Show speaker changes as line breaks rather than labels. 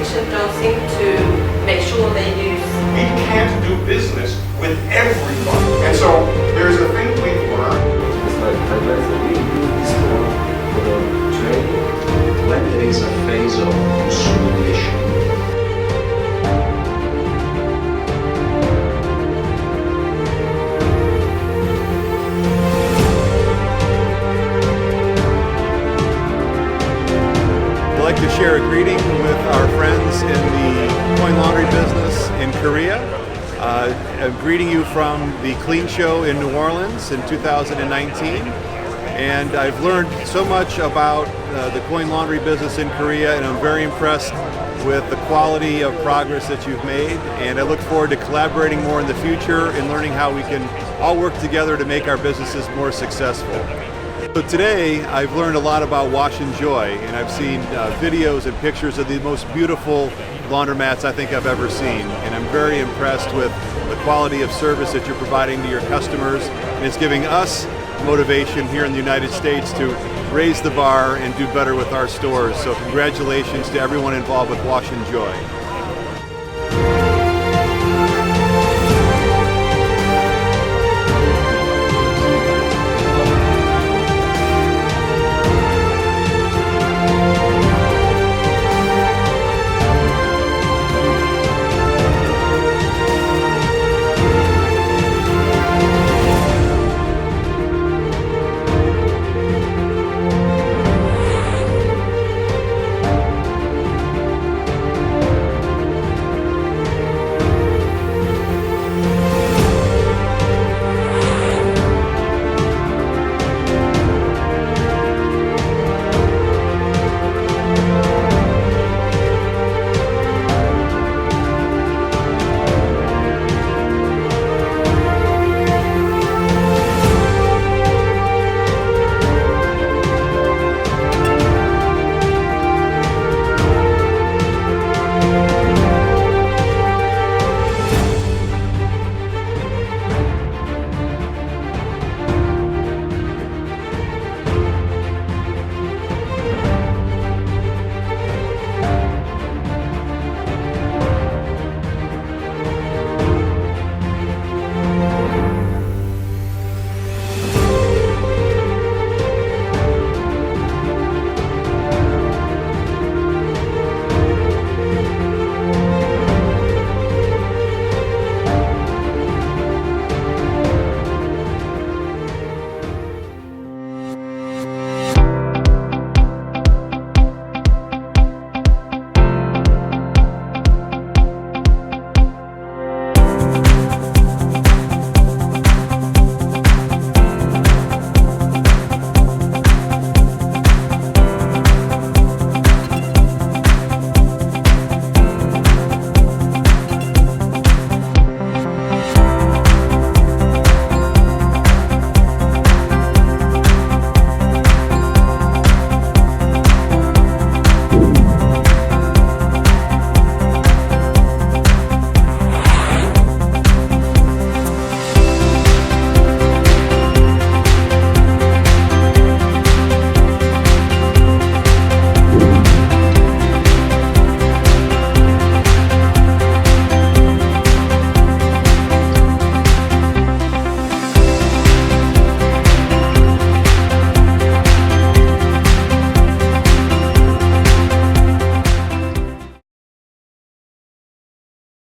politicians don't seem to make sure they use.
We can't do business with everyone. And so there's a thing we've learned.
It's like diversity is for the training when there is a phase of consolidation.
I'd like to share a greeting with our friends in the Korealaundry business in Korea. I'm greeting you from the Clean Show in New Orleans in 2019. And I've learned so much about the Korealaundry business in Korea, and I'm very impressed with the quality of progress that you've made. And I look forward to collaborating more in the future and learning how we can all work together to make our businesses more successful. So today I've learned a lot about Wash and Joy, and I've seen videos and pictures of the most beautiful laundromats I think I've ever seen, and I'm very impressed with the quality of service that you're providing to your customers, and it's giving us motivation here in the United States to raise the bar and do better with our stores. So congratulations to everyone involved with Wash and Joy.